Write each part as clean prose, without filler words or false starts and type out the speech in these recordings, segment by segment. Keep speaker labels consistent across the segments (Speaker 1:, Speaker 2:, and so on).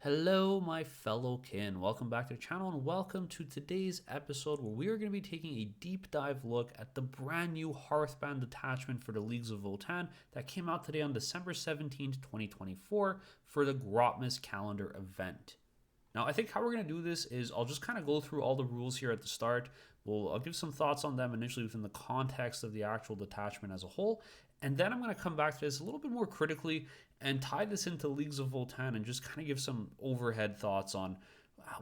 Speaker 1: Hello, my fellow kin. Welcome back to the channel and welcome to today's episode where we are going to be taking a deep dive look at the brand new Hearthband Detachment for the Leagues of Votann that came out today on December 17th, 2024 for the Grotmas calendar event. Now, I think how we're going to do this is I'll just kind of go through all the rules here at the start. I'll give some thoughts on them initially within the context of the actual detachment as a whole. And then I'm going to come back to this a little bit more critically and tie this into Leagues of Votann and just kind of give some overhead thoughts on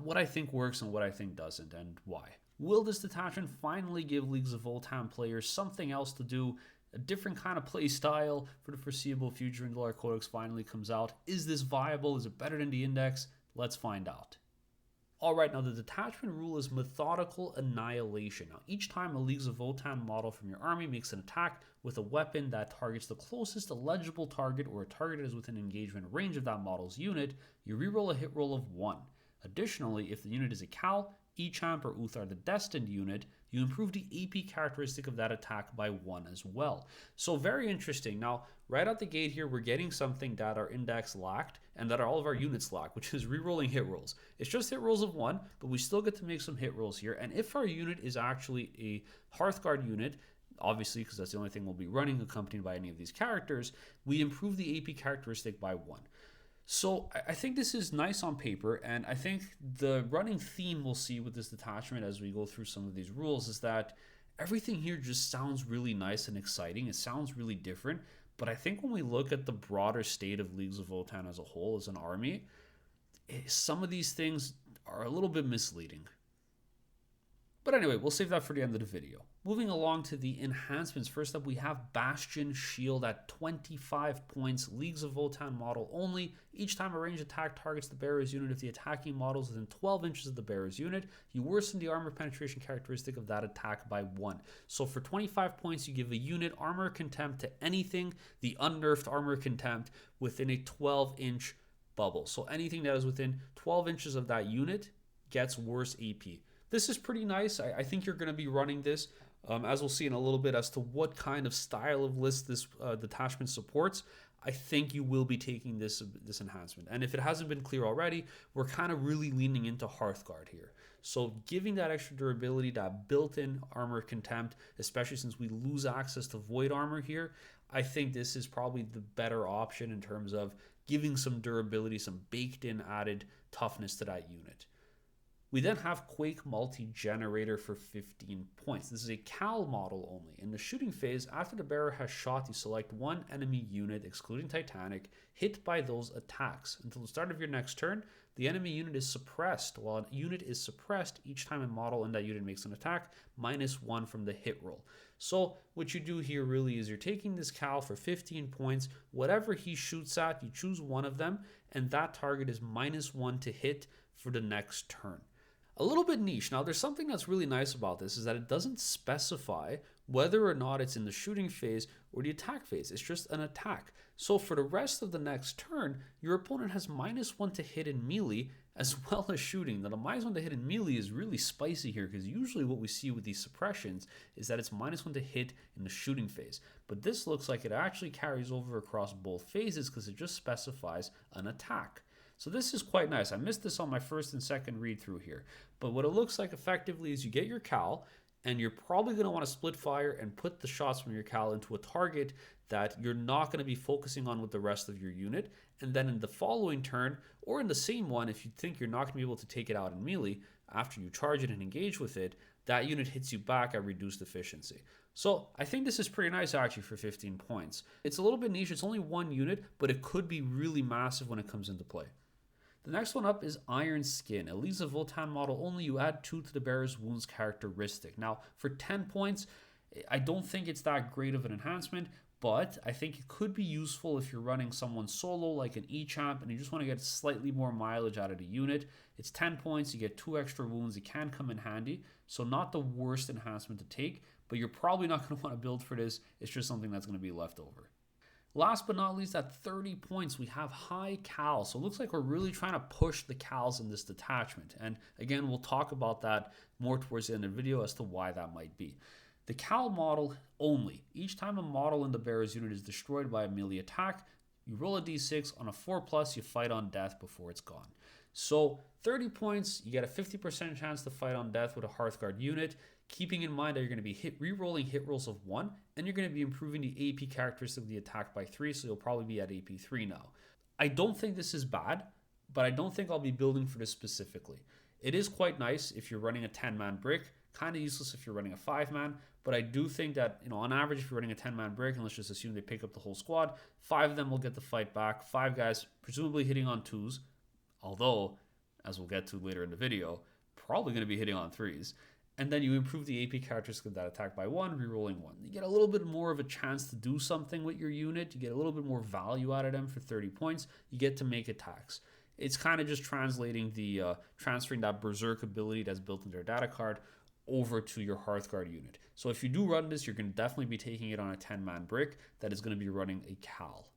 Speaker 1: what I think works and what I think doesn't and why. Will this detachment finally give Leagues of Votann players something else to do? A different kind of play style for the foreseeable future until our Codex finally comes out. Is this viable? Is it better than the Index? Let's find out. Alright, now the detachment rule is methodical annihilation. Now each time a Leagues of Votann model from your army makes an attack with a weapon that targets the closest eligible target or a target that is within engagement range of that model's unit, you reroll a hit roll of 1. Additionally, if the unit is a Cal, Echamp, or Uthar the Destined unit, you improve the AP characteristic of that attack by 1 as well. So very interesting. Now, right out the gate here, we're getting something that our index lacked and that all of our units lack, which is rerolling hit rolls. It's just hit rolls of 1, but we still get to make some hit rolls here. And if our unit is actually a Hearthguard unit, obviously because that's the only thing we'll be running accompanied by any of these characters, we improve the AP characteristic by 1. So I think this is nice on paper, and I think the running theme we'll see with this detachment as we go through some of these rules is that everything here just sounds really nice and exciting. It sounds really different, but I think when we look at the broader state of Leagues of Votann as a whole as an army, some of these things are a little bit misleading. But anyway, we'll save that for the end of the video. Moving along to the enhancements. First up, we have Bastion Shield at 25 points. Leagues of Votann model only. Each time a ranged attack targets the bearer's unit, if the attacking model is within 12 inches of the bearer's unit, you worsen the armor penetration characteristic of that attack by 1. So for 25 points, you give a unit armor contempt to anything, the unnerfed armor contempt, within a 12-inch bubble. So anything that is within 12 inches of that unit gets worse AP. This is pretty nice. I think you're going to be running this, as we'll see in a little bit, as to what kind of style of list this detachment supports. I think you will be taking this enhancement. And if it hasn't been clear already, we're kind of really leaning into Hearthguard here. So giving that extra durability, that built-in armor contempt, especially since we lose access to void armor here, I think this is probably the better option in terms of giving some durability, some baked-in added toughness to that unit. We then have Quake Multi-Generator for 15 points. This is a Cal model only. In the shooting phase, after the bearer has shot, you select one enemy unit, excluding Titanic, hit by those attacks. Until the start of your next turn, the enemy unit is suppressed. While a unit is suppressed, each time a model in that unit makes an attack, -1 from the hit roll. So what you do here really is you're taking this Cal for 15 points. Whatever he shoots at, you choose one of them, and that target is -1 to hit for the next turn. A little bit niche. Now, there's something that's really nice about this is that it doesn't specify whether or not it's in the shooting phase or the attack phase. It's just an attack. So for the rest of the next turn, your opponent has -1 to hit in melee as well as shooting. Now, the -1 to hit in melee is really spicy here because usually what we see with these suppressions is that it's -1 to hit in the shooting phase. But this looks like it actually carries over across both phases because it just specifies an attack. So this is quite nice. I missed this on my first and second read through here. But what it looks like effectively is you get your Cal, and you're probably going to want to split fire and put the shots from your Cal into a target that you're not going to be focusing on with the rest of your unit. And then in the following turn, or in the same one, if you think you're not going to be able to take it out in melee, after you charge it and engage with it, that unit hits you back at reduced efficiency. So I think this is pretty nice actually for 15 points. It's a little bit niche. It's only one unit, but it could be really massive when it comes into play. The next one up is Iron Skin. A Leagues of Votann model only, you add 2 to the bearer's wounds characteristic. Now, for 10 points, I don't think it's that great of an enhancement, but I think it could be useful if you're running someone solo like an Echamp and you just want to get slightly more mileage out of the unit. It's 10 points, you get 2 extra wounds, it can come in handy, so not the worst enhancement to take, but you're probably not going to want to build for this. It's just something that's going to be left over. Last but not least, at 30 points, we have High Cal. So it looks like we're really trying to push the Cals in this detachment. And again, we'll talk about that more towards the end of the video as to why that might be. The Cal model only. Each time a model in the bearer's unit is destroyed by a melee attack, You roll a d6. On a 4+, you fight on death before it's gone. So 30 points, you get a 50% chance to fight on death with a Hearthguard unit, keeping in mind that you're going to be re-rolling hit rolls of 1, and you're going to be improving the AP characteristic of the attack by 3, so you'll probably be at AP 3 now. I don't think this is bad, but I don't think I'll be building for this specifically. It is quite nice if you're running a 10-man brick, kind of useless if you're running a 5-man, but I do think that, on average, if you're running a 10-man brick, and let's just assume they pick up the whole squad, 5 of them will get the fight back, 5 guys presumably hitting on 2s, although, as we'll get to later in the video, probably going to be hitting on 3s. And then you improve the AP characteristic of that attack by 1, rerolling 1. You get a little bit more of a chance to do something with your unit. You get a little bit more value out of them for 30 points. You get to make attacks. It's kind of just translating transferring that Berserk ability that's built into their data card over to your Hearthguard unit. So if you do run this, you're going to definitely be taking it on a 10-man brick that is going to be running a Cal.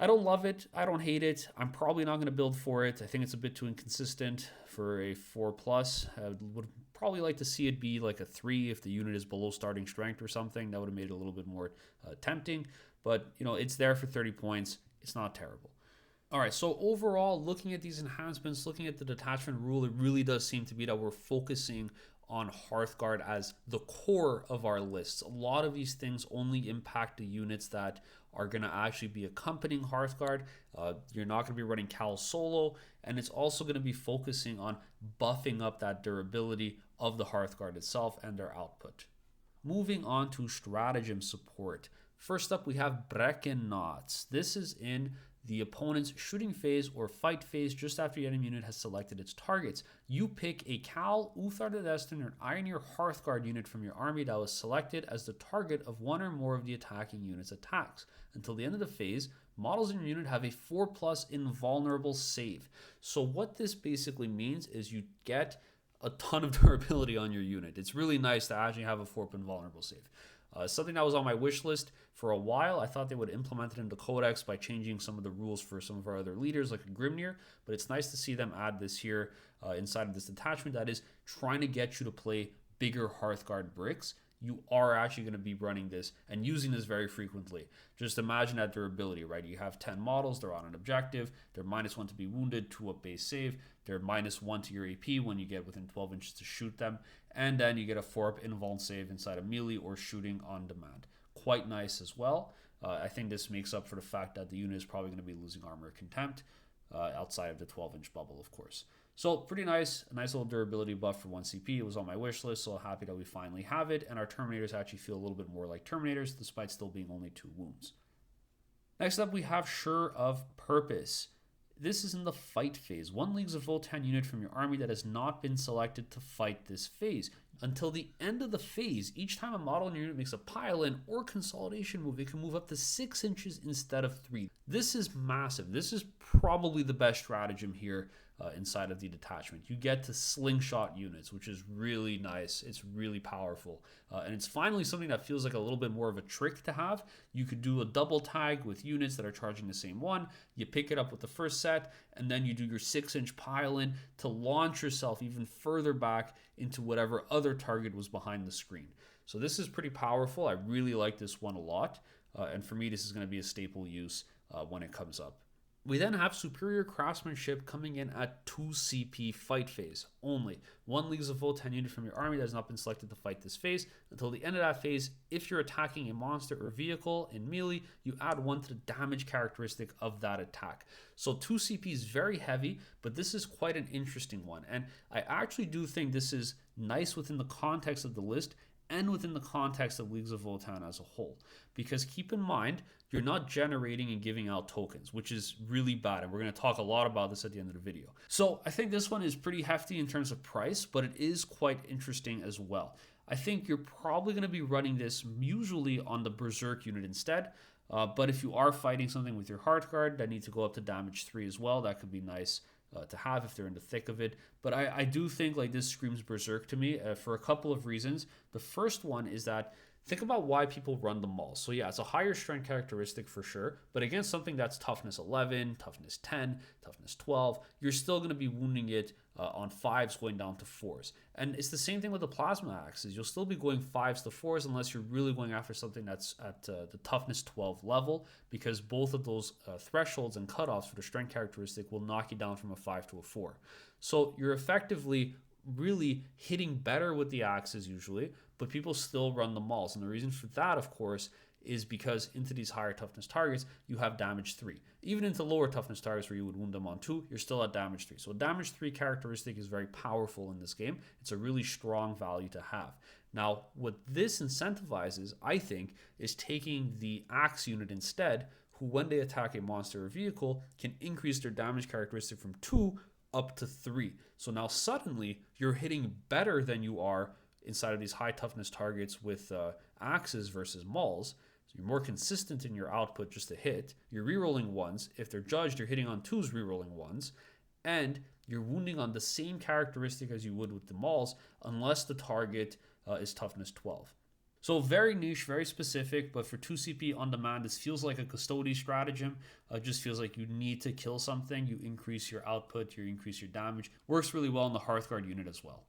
Speaker 1: I don't love it. I don't hate it. I'm probably not going to build for it. I think it's a bit too inconsistent for a 4+. I would probably like to see it be like a 3 if the unit is below starting strength or something. That would have made it a little bit more tempting. But, it's there for 30 points. It's not terrible. All right, so overall, looking at these enhancements, looking at the detachment rule, it really does seem to be that we're focusing on Hearthguard as the core of our lists. A lot of these things only impact the units that are going to actually be accompanying Hearthguard. You're not going to be running Cal solo, and it's also going to be focusing on buffing up that durability of the Hearthguard itself and their output. Moving on to stratagem support. First up, we have Knots. This is in the opponent's shooting phase or fight phase just after the enemy unit has selected its targets. You pick a Cal, Uthar the Destined, or Ioneer Hearthguard unit from your army that was selected as the target of one or more of the attacking unit's attacks. Until the end of the phase, models in your unit have a 4+ invulnerable save. So what this basically means is you get a ton of durability on your unit. It's really nice to actually have a 4 invulnerable save. Something that was on my wish list for a while. I thought they would implement it into Codex by changing some of the rules for some of our other leaders like a Grimnir, but it's nice to see them add this here inside of this detachment that is trying to get you to play bigger Hearthguard bricks. You are actually going to be running this and using this very frequently. Just imagine that durability, right? You have 10 models, they're on an objective, they're -1 to be wounded, 2 up base save, they're -1 to your AP when you get within 12 inches to shoot them, and then you get a 4 up invuln save inside of melee or shooting on demand. Quite nice as well. I think this makes up for the fact that the unit is probably going to be losing armor contempt outside of the 12-inch bubble, of course. So pretty nice, a nice little durability buff for 1 CP. It was on my wish list, so happy that we finally have it. And our Terminators actually feel a little bit more like Terminators, despite still being only 2 wounds. Next up, we have Sure of Purpose. This is in the fight phase. 1 Leagues of Votann unit from your army that has not been selected to fight this phase. Until the end of the phase, each time a model in your unit makes a pile-in or consolidation move, it can move up to 6 inches instead of 3. This is massive. This is probably the best stratagem here inside of the detachment. You get to slingshot units, which is really nice. It's really powerful. And it's finally something that feels like a little bit more of a trick to have. You could do a double tag with units that are charging the same one. You pick it up with the first set, and then you do your 6-inch pile-in to launch yourself even further back into whatever other target was behind the screen. So this is pretty powerful. I really like this one a lot. And for me, this is going to be a staple use when it comes up. We then have Superior Craftsmanship coming in at 2 CP fight phase only. 1 Leagues of Votann unit from your army that has not been selected to fight this phase. Until the end of that phase, if you're attacking a monster or vehicle in melee, you add 1 to the damage characteristic of that attack. So 2 CP is very heavy, but this is quite an interesting one. And I actually do think this is nice within the context of the list and within the context of Leagues of Votann as a whole. Because keep in mind, you're not generating and giving out tokens, which is really bad. And we're going to talk a lot about this at the end of the video. So I think this one is pretty hefty in terms of price, but it is quite interesting as well. I think you're probably going to be running this usually on the Berserk unit instead. But if you are fighting something with your Hearthguard that needs to go up to damage 3 as well, that could be nice to have if they're in the thick of it. But I do think like this screams Berserk to me for a couple of reasons. The first one is that think about why people run the mauls. So yeah, it's a higher strength characteristic for sure, but against something that's toughness 11, toughness 10, toughness 12, you're still going to be wounding it on 5s going down to 4s. And it's the same thing with the plasma axes. You'll still be going 5s to 4s unless you're really going after something that's at the toughness 12 level, because both of those thresholds and cutoffs for the strength characteristic will knock you down from a 5 to a 4. So you're effectively really hitting better with the axes usually, but people still run the mauls. And the reason for that, of course, is because into these higher toughness targets, you have damage 3. Even into lower toughness targets where you would wound them on 2, you're still at damage 3. So a damage 3 characteristic is very powerful in this game. It's a really strong value to have. Now, what this incentivizes, I think, is taking the axe unit instead, who when they attack a monster or vehicle can increase their damage characteristic from 2 up to 3. So now suddenly you're hitting better than you are inside of these high toughness targets with axes versus mauls. So you're more consistent in your output just to hit. You're rerolling 1s. If they're judged, you're hitting on 2s, rerolling 1s. And you're wounding on the same characteristic as you would with the mauls, unless the target is toughness 12. So very niche, very specific, but for 2 CP on demand, this feels like a custody stratagem. It just feels like you need to kill something. You increase your output, you increase your damage. Works really well in the Hearthguard unit as well.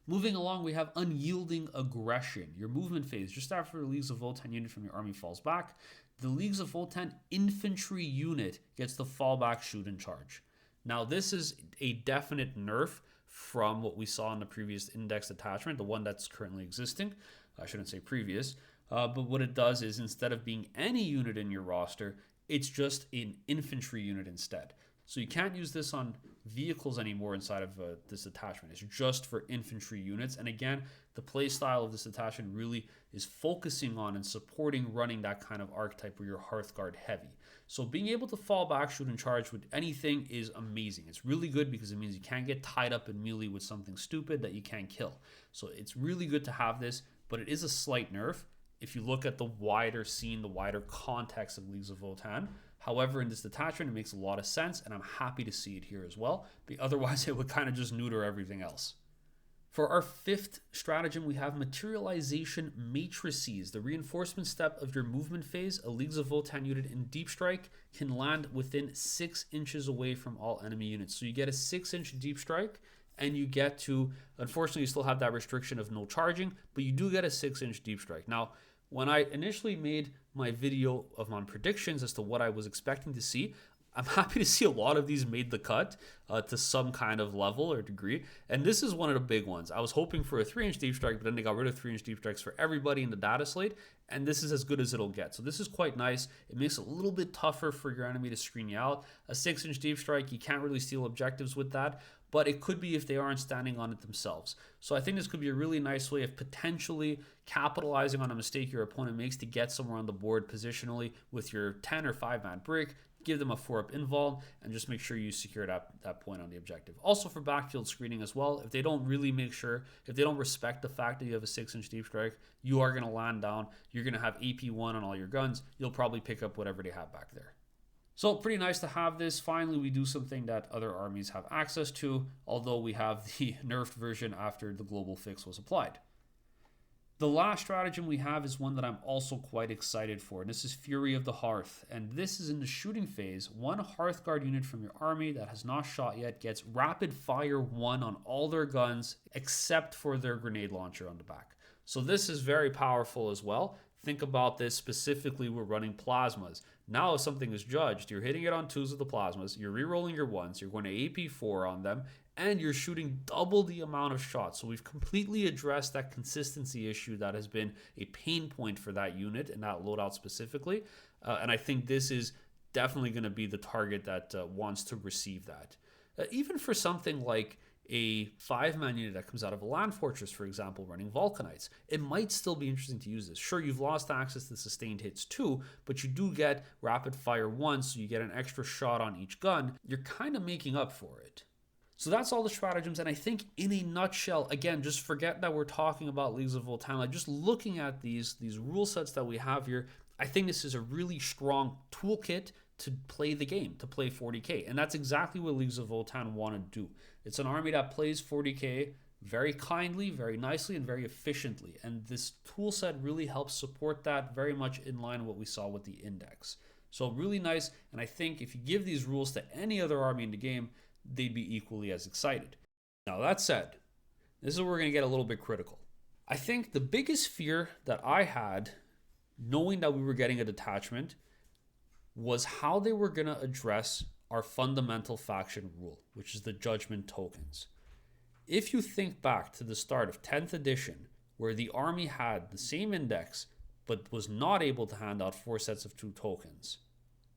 Speaker 1: Moving along, we have Unyielding Aggression. Your movement phase, just after the Leagues of Votann unit from your army falls back, the Leagues of Votann infantry unit gets the fallback shoot and charge. Now, this is a definite nerf from what we saw in the previous index detachment, the one that's currently existing. I shouldn't say previous, but what it does is instead of being any unit in your roster, it's just an infantry unit instead. So you can't use this on vehicles anymore inside of this detachment. It's just for infantry units. And again, the play style of this detachment really is focusing on and supporting running that kind of archetype where you're Hearthguard heavy. So being able to fall back, shoot, and charge with anything is amazing. It's really good because it means you can't get tied up in melee with something stupid that you can't kill. So it's really good to have this, but it is a slight nerf if you look at the wider scene, the wider context of Leagues of Votann. However, in this detachment, it makes a lot of sense, and I'm happy to see it here as well. But otherwise, it would kind of just neuter everything else. For our 5th stratagem, we have Materialization Matrices. The reinforcement step of your movement phase, a Leagues of Votann unit in Deep Strike can land within 6 inches away from all enemy units. So you get a 6-inch Deep Strike, and you get to, unfortunately, you still have that restriction of no charging, but you do get a 6-inch Deep Strike. Now, when I initially made my video of my predictions as to what I was expecting to see, I'm happy to see a lot of these made the cut to some kind of level or degree. And this is one of the big ones. I was hoping for a 3-inch Deep Strike, but then they got rid of 3-inch Deep Strikes for everybody in the data slate. And this is as good as it'll get. So this is quite nice. It makes it a little bit tougher for your enemy to screen you out. A 6-inch Deep Strike, you can't really steal objectives with that, but it could be if they aren't standing on it themselves. So I think this could be a really nice way of potentially capitalizing on a mistake your opponent makes to get somewhere on the board positionally with your 10 or 5-man brick. Give them a 4-up invuln, and just make sure you secure that point on the objective. Also for backfield screening as well, if they don't really make sure, if they don't respect the fact that you have a 6-inch Deep Strike, you are going to land down. You're going to have AP1 on all your guns. You'll probably pick up whatever they have back there. So pretty nice to have this. Finally, we do something that other armies have access to, although we have the nerfed version after the global fix was applied. The last stratagem we have is one that I'm also quite excited for. This is Fury of the Hearth, and this is in the shooting phase. One Hearthguard unit from your army that has not shot yet gets rapid fire 1 on all their guns except for their grenade launcher on the back. So this is very powerful as well. Think about this specifically, we're running plasmas. Now if something is judged, you're hitting it on 2s with the plasmas, you're re-rolling your 1s, you're going to AP4 on them, and you're shooting double the amount of shots. So we've completely addressed that consistency issue that has been a pain point for that unit and that loadout specifically. And I think this is definitely going to be the target that wants to receive that. Even for something like a 5-man unit that comes out of a land fortress, for example, running Vulcanites, it might still be interesting to use this. Sure, you've lost access to sustained hits too, but you do get rapid fire 1, so you get an extra shot on each gun. You're kind of making up for it. So that's all the stratagems, and I think in a nutshell, again, just forget that we're talking about Leagues of Votann. Like just looking at these rule sets that we have here, I think this is a really strong toolkit to play the game, to play 40k. And that's exactly what Leagues of Votann want to do. It's an army that plays 40k very kindly, very nicely, and very efficiently. And this tool set really helps support that, very much in line with what we saw with the index. So really nice, and I think if you give these rules to any other army in the game, they'd be equally as excited. Now that said, this is where we're going to get a little bit critical. I think the biggest fear that I had, knowing that we were getting a detachment, was how they were going to address our fundamental faction rule, which is the judgment tokens. If you think back to the start of 10th edition, where the army had the same index but was not able to hand out 4 sets of 2 tokens,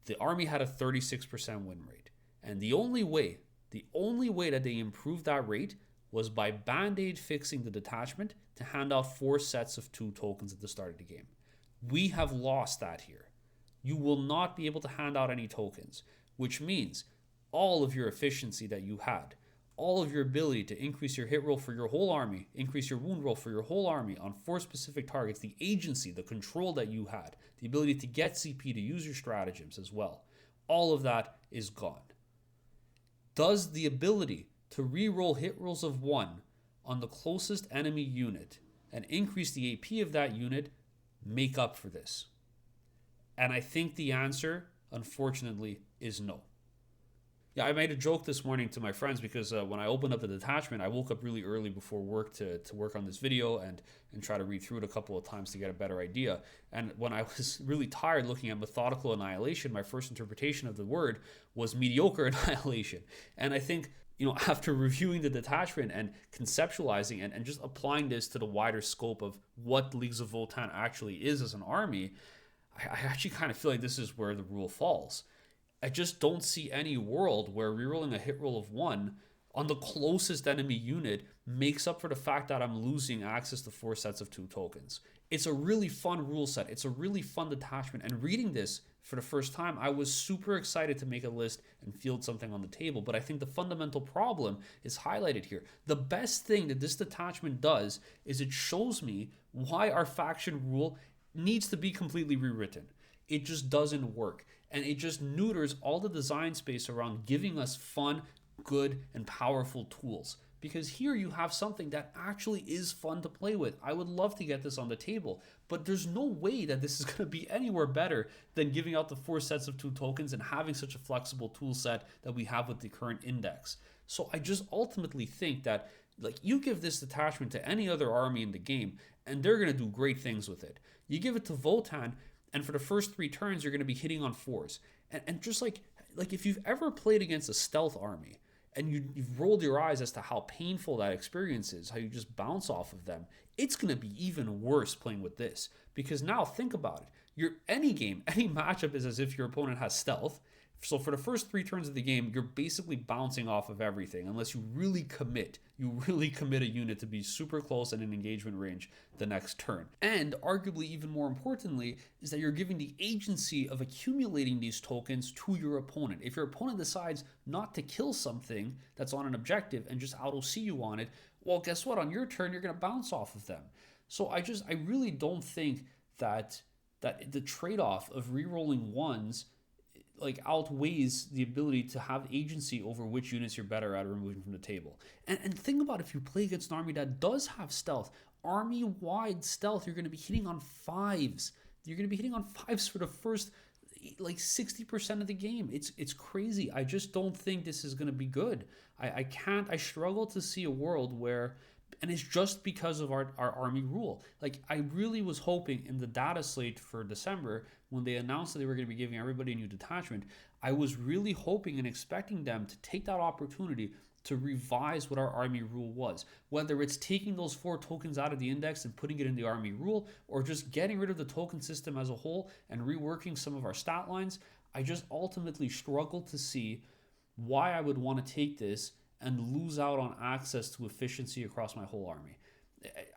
Speaker 1: the army had a 36% win rate. And the only way that they improved that rate was by band-aid fixing the detachment to hand out 4 sets of 2 tokens at the start of the game. We have lost that here. You will not be able to hand out any tokens, which means all of your efficiency that you had, all of your ability to increase your hit roll for your whole army, increase your wound roll for your whole army on 4 specific targets, the agency, the control that you had, the ability to get CP to use your stratagems as well, all of that is gone. Does the ability to re-roll hit rolls of 1 on the closest enemy unit and increase the AP of that unit make up for this? And I think the answer, unfortunately, is no. Yeah, I made a joke this morning to my friends because when I opened up the detachment, I woke up really early before work to work on this video and try to read through it a couple of times to get a better idea. And when I was really tired looking at methodical annihilation, my first interpretation of the word was mediocre annihilation. And I think, after reviewing the detachment and conceptualizing and just applying this to the wider scope of what Leagues of Votann actually is as an army, I actually kind of feel like this is where the rule falls. I just don't see any world where rerolling a hit roll of 1 on the closest enemy unit makes up for the fact that I'm losing access to 4 sets of 2 tokens. It's a really fun rule set. It's a really fun detachment. And reading this for the first time, I was super excited to make a list and field something on the table. But I think the fundamental problem is highlighted here. The best thing that this detachment does is it shows me why our faction rule needs to be completely rewritten. It just doesn't work. And it just neuters all the design space around giving us fun, good, and powerful tools. Because here you have something that actually is fun to play with. I would love to get this on the table, but there's no way that this is going to be anywhere better than giving out the 4 sets of 2 tokens and having such a flexible tool set that we have with the current index. So I just ultimately think that you give this detachment to any other army in the game and they're going to do great things with it. You give it to Votann, and for the first 3 turns, you're going to be hitting on 4s. And just like if you've ever played against a stealth army and you've rolled your eyes as to how painful that experience is, how you just bounce off of them, it's going to be even worse playing with this. Because now think about it. Any matchup is as if your opponent has stealth. So for the first 3 turns of the game, you're basically bouncing off of everything unless you really commit. You really commit a unit to be super close and in engagement range the next turn. And arguably even more importantly is that you're giving the agency of accumulating these tokens to your opponent. If your opponent decides not to kill something that's on an objective and just auto-see you on it, well, guess what? On your turn, you're going to bounce off of them. So I really don't think that the trade-off of re-rolling 1s outweighs the ability to have agency over which units you're better at removing from the table. And think about if you play against an army that does have stealth, army-wide stealth, you're going to be hitting on 5s. You're going to be hitting on 5s for the first 60% of the game. It's crazy. I just don't think this is going to be good. I struggle to see a world where, and it's just because of our army rule. I really was hoping in the data slate for December, when they announced that they were going to be giving everybody a new detachment, I was really hoping and expecting them to take that opportunity to revise what our army rule was. Whether it's taking those 4 tokens out of the index and putting it in the army rule, or just getting rid of the token system as a whole and reworking some of our stat lines, I just ultimately struggle to see why I would want to take this and lose out on access to efficiency across my whole army.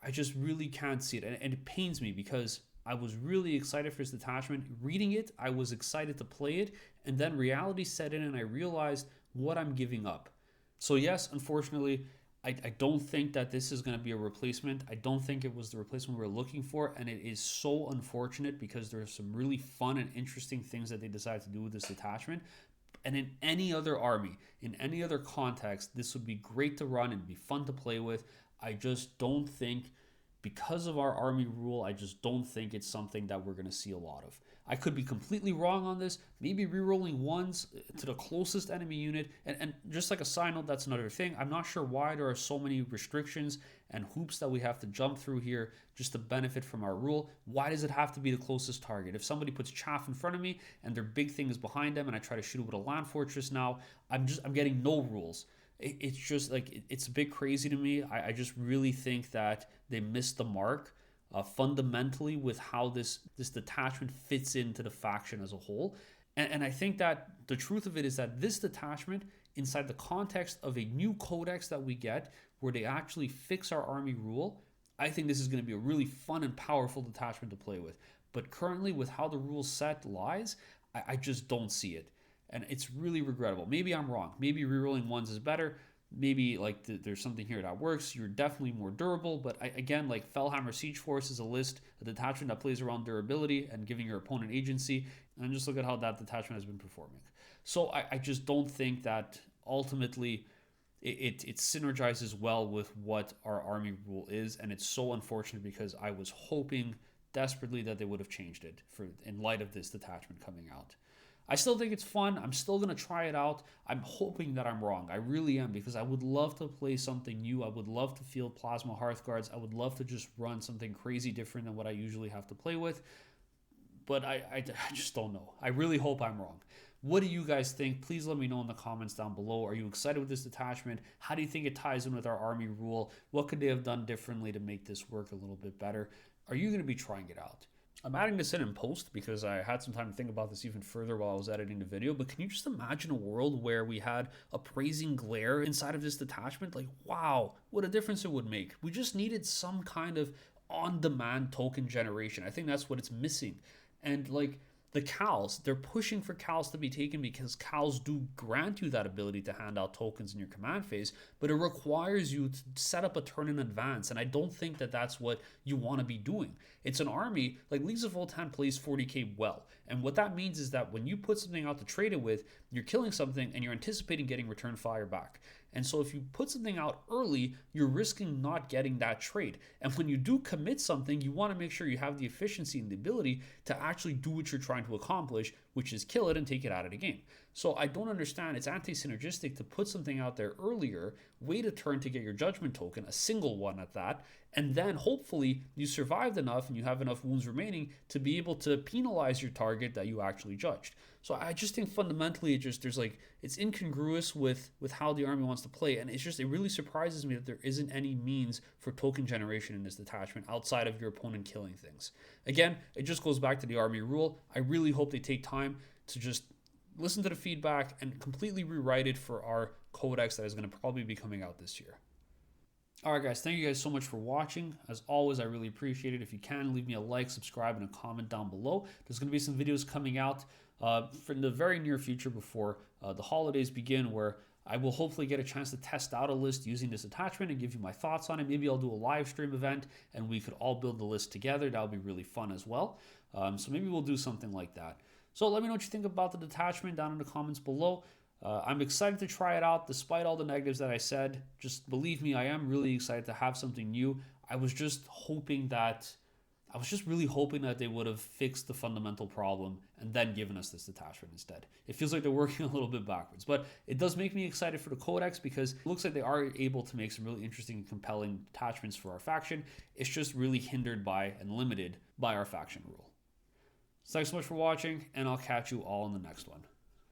Speaker 1: I just really can't see it. And it pains me because I was really excited for this detachment. Reading it, I was excited to play it. And then reality set in and I realized what I'm giving up. So yes, unfortunately, I don't think that this is going to be a replacement. I don't think it was the replacement we were looking for. And it is so unfortunate because there's some really fun and interesting things that they decided to do with this detachment. And in any other army, in any other context, this would be great to run and be fun to play with. I just don't think, because of our army rule, I just don't think it's something that we're going to see a lot of. I could be completely wrong on this. Maybe rerolling ones to the closest enemy unit. And just like a side note, that's another thing. I'm not sure why there are so many restrictions and hoops that we have to jump through here just to benefit from our rule. Why does it have to be the closest target? If somebody puts chaff in front of me and their big thing is behind them and I try to shoot it with a land fortress now, I'm getting no rules. It's just like, it's a bit crazy to me. I just really think that they missed the mark fundamentally with how this detachment fits into the faction as a whole. And I think that the truth of it is that this detachment, inside the context of a new codex that we get, where they actually fix our army rule, I think this is going to be a really fun and powerful detachment to play with. But currently, with how the rule set lies, I just don't see it. And it's really regrettable. Maybe I'm wrong. Maybe rerolling ones is better. Maybe like there's something here that works. You're definitely more durable. But again, like Fellhammer Siege Force is a detachment that plays around durability and giving your opponent agency. And just look at how that detachment has been performing. So I just don't think that ultimately it synergizes well with what our army rule is. And it's so unfortunate because I was hoping desperately that they would have changed it in light of this detachment coming out. I still think it's fun. I'm still going to try it out. I'm hoping that I'm wrong. I really am, because I would love to play something new. I would love to field Plasma Hearthguards. I would love to just run something crazy different than what I usually have to play with. But I just don't know. I really hope I'm wrong. What do you guys think? Please let me know in the comments down below. Are you excited with this detachment? How do you think it ties in with our army rule? What could they have done differently to make this work a little bit better? Are you going to be trying it out? I'm adding this in post because I had some time to think about this even further while I was editing the video, but can you just imagine a world where we had appraising glare inside of this detachment? Like, wow, what a difference it would make. We just needed some kind of on-demand token generation. I think that's what it's missing. And like the cows, they're pushing for cows to be taken because cows do grant you that ability to hand out tokens in your command phase, but it requires you to set up a turn in advance. And I don't think that that's what you want to be doing. It's an army, like Leagues of Votann plays 40k well. And what that means is that when you put something out to trade it with, you're killing something and you're anticipating getting return fire back. And so if you put something out early, you're risking not getting that trade. And when you do commit something, you want to make sure you have the efficiency and the ability to actually do what you're trying to accomplish, which is kill it and take it out of the game. So I don't understand. It's anti-synergistic to put something out there earlier, wait a turn to get your judgment token, a single one at that, and then hopefully you survived enough and you have enough wounds remaining to be able to penalize your target that you actually judged. So I just think fundamentally it's incongruous with how the army wants to play, and it really surprises me that there isn't any means for token generation in this detachment outside of your opponent killing things. Again, it just goes back to the army rule. I really hope they take time to just listen to the feedback and completely rewrite it for our codex that is going to probably be coming out this year. Alright guys, thank you guys so much for watching. As always, I really appreciate it. If you can, leave me a like, subscribe, and a comment down below. There's going to be some videos coming out for the very near future before the holidays begin, where I will hopefully get a chance to test out a list using this attachment and give you my thoughts on it. Maybe I'll do a live stream event and we could all build the list together. That would be really fun as well. So maybe we'll do something like that. So let me know what you think about the detachment down in the comments below. I'm excited to try it out despite all the negatives that I said. Just believe me, I am really excited to have something new. I was just really hoping that they would have fixed the fundamental problem and then given us this detachment instead. It feels like they're working a little bit backwards, but it does make me excited for the codex because it looks like they are able to make some really interesting and compelling detachments for our faction. It's just really hindered by and limited by our faction rule. So thanks so much for watching, and I'll catch you all in the next one.